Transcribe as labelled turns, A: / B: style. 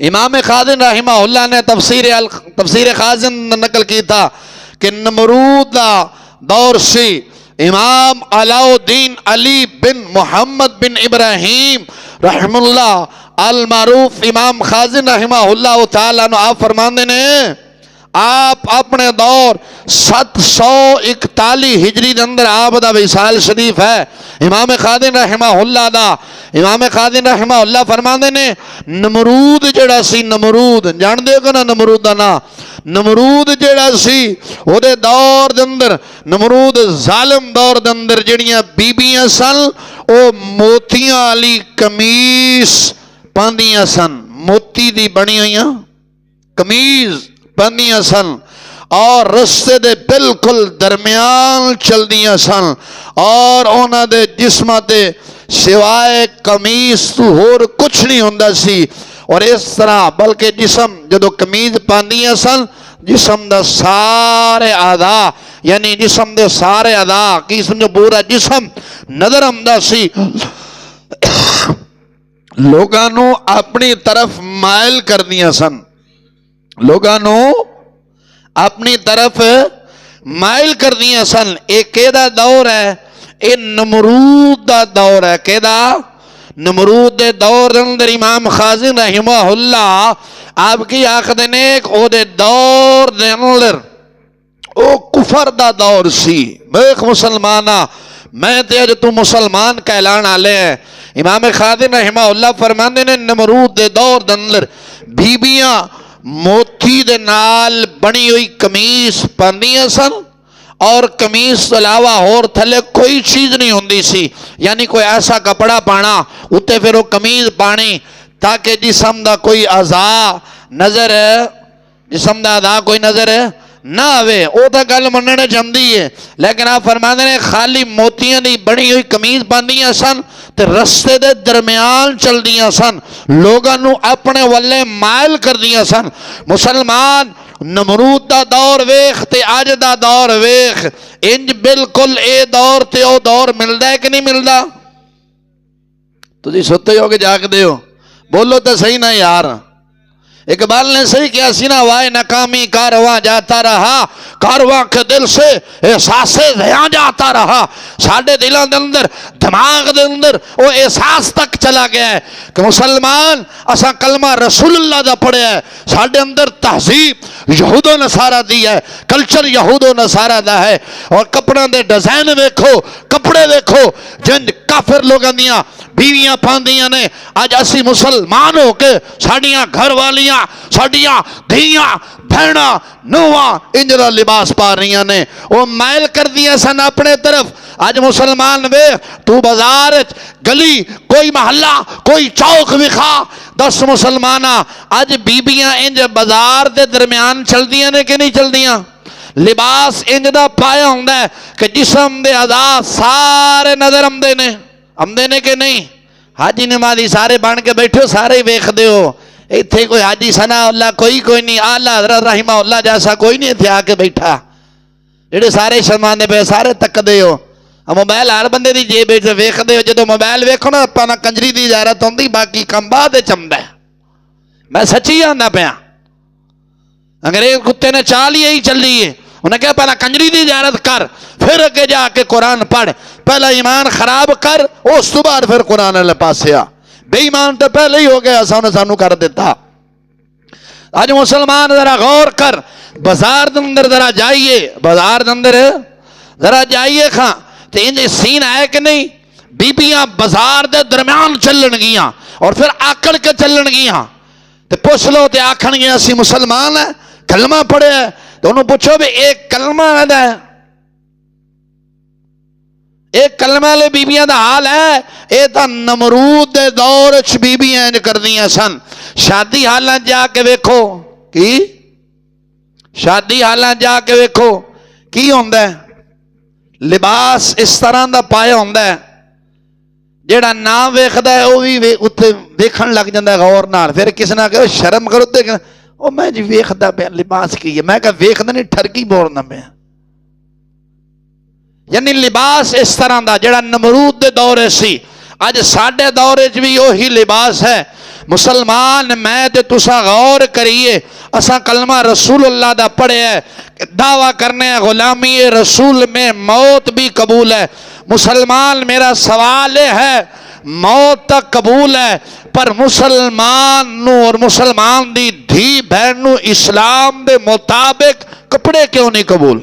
A: इमाम खाजिन रहमहुल्लाह ने तफसीर खाजिन नकल की था कि नमरूद का दौर सी इमाम अलाउद्दीन अली बिन मोहम्मद बिन इब्राहिम रहमुल्लाह अल मारूफ इमाम खाजिन रहमहुल्लाह तआला आप फरमाते ने आप अपने दौर 741 हिजरी के अंदर आप दा विसाल शरीफ है। इमाम खादिन रहमहुल्लाह दा इमाम खादिन रहमहुल्लाह फरमाते ने नमरूद जड़ा सी नमरूद जानते हो ना नमरूद का ना नमरूद जड़ा सी ओदे दौर दे अंदर नमरूद जालिम दौर दे अंदर जड़ियां बीबियां सन ओ मोतियां वाली कमीज पांदियां सन मोती दी बनी हुई कमीज पांदियां सन और रस्ते दे बिल्कुल दरम्यान चलदियां सन और उन्हां दे जिस्मां ते सिवाए कमीज तो होर कुछ नहीं हुंदा सी। और इस तरह बल्कि जिसम जदों कमीज पांदियां सन जिसम दा सारे आधा यानी जिसम दे सारे आधा की समझो पूरा जिसम नजर आंदा सी। लोगां नूं अपनी तरफ मायल करदियां सन लोगां नूं अपनी तरफ मायल कर दिया सन। एक केदा दौर है ये नमरूद दा दौर है केदा नमरूद दे दौर अंदर इमाम खाजिन रहमहुल्लाह आपकी आखदे ने ओदे दौर दे अंदर ओ कुफर दा दौर सी। देख मुसलमाना मैं ते अज तू मुसलमान कहलाण आले है। इमाम खाजिन रहमहुल्लाह फरमांदे ने नमरूद दे दौर दे अंदर बीबियां मोती दे नाल बनी हुई कमीज पांदियां सन और कमीज तो अलावा होर थले कोई चीज नहीं होंदी सी यानी कोई ऐसा कपड़ा पाना उत्ते फिर वो कमीज पानी ताकि जिसम दा कोई अज़ा नजर जिसम दा अज़ा कोई नजर ना आवे वो तो गल मनने चाहती है। लेकिन आप फरमाते ने खाली मोतियां दी बनी हुई कमीज पांदियां सन ते रस्ते दे दरम्यान चलदियां सन लोगां नूं अपने वल्ले मायल कर दियां सन। मुसलमान नमरूद दा दौर वेख ते अज दा दौर वेख इंज बिल्कुल ए दौर ते ओ दौर मिलदा है कि नहीं मिलदा? तुसीं सुत्ते हो कि जागदे हो? बोलो तो सही ना यार। इकबाल ने सही किया सी ना वाए नाकामी कारवां जाता रहा कारवां के दिल से एहसासे ज़िया जाता रहा। साडे दिलों के अंदर दिमाग के अंदर वो एहसास तक चला गया है कि मुसलमान असा कलमा रसूलुल्लाह दा पढ़िया है। साडे अंदर तहजीब यहूदो नसारा दी है कल्चर यहूदो नसारा दा है। और कपड़ों के डिजाइन वेखो कपड़े वेखो जिन काफिर लोगों दियां बीवियां पांदियां ने अज असी मुसलमान हो के साडियां घर वालियां साडियां धियां भैणा नूहां इंजरा लिबास पा रही ने वो मायल कर दिया सन अपने तरफ। अज मुसलमान वे तू बाजार गली कोई महल्ला कोई चौक विखा दस मुसलमाना अज बीबियां इंज बाजार के दरम्यान चलदियां ने कि नहीं चलदियां? लिबास इंज दा पाया हुंदा है कि जिसम दे अज़ा सारे नजर आंदे ने कि नहीं? हाजी नमाजी सारे बन के बैठे सारे वेखदे हो इत्थे कोई हाजी सनाउल्लाह कोई नहीं आला हज़रत रहमहुल्लाह जैसा कोई नहीं इत्थे आके बैठा जेडे सारे शर्मांदे पे सारे तकदे हो। मोबाइल हर बंदे दी जेब विच वेखदे हो जो मोबाइल वेखो ना आपां ना कंजरी दी इजाजत होंदी बाकी कम बाद चमदा है। मैं सच्ची आंदा पिया अंग्रेज कुत्ते ने चाल यही चली है उन्हें कहा पहला कंजरी की इजाजत कर फिर अगे जाके कुरान पढ़ पहला ईमान खराब कर उस तो बाद फिर कुरान वाले पासे आ। बेईमान तो पहले ही हो गया उन्हें सानू कर दिता। अज मुसलमान जरा गौर कर बाजार के अंदर जरा जाइए बाजार के अंदर जरा जाइए खां तो इंज सीन है कि नहीं? बीबियां बाजार के दरम्यान चलन गियां और फिर आकड़ के चलन गियां तो पुछ लो तो आखन गया असी मुसलमान है कलमा पढ़िया तो उन्होंने पूछो भी एक कलमा है एक कलमा वाले बीबियां का हाल है ये तो नमरूद के दौर च बीबियां इंज करदियां सन। शादी हालां जाके वेखो की शादी हालां जाके वेखो की होंदा है लिबास इस तरह का पाया होंदा है जेड़ा ना वेखदा है वह भी उत्थे वेखण लग जाता है गौर नाल। फिर किसी ना कहो शर्म करो तो ओ मैं जी वेखदा पे लिबास की है मैं कहा वेखदा नहीं ठरकी बोलना पे यानी लिबास इस तरह का जेड़ा नमरूद के दौरे सी अज साडे दौरे च भी वही लिबास है। मुसलमान मैं ते तुसा गौर करिए, असा कलमा रसूलुल्लाह दा पढ़े है, दावा करने गुलामी रसूल में मौत भी कबूल है। मुसलमान मेरा सवाल है, मौत तक कबूल है, पर मुसलमान नू और मुसलमान दी धी बहन नू इस्लाम दे मुताबिक कपड़े क्यों नहीं कबूल?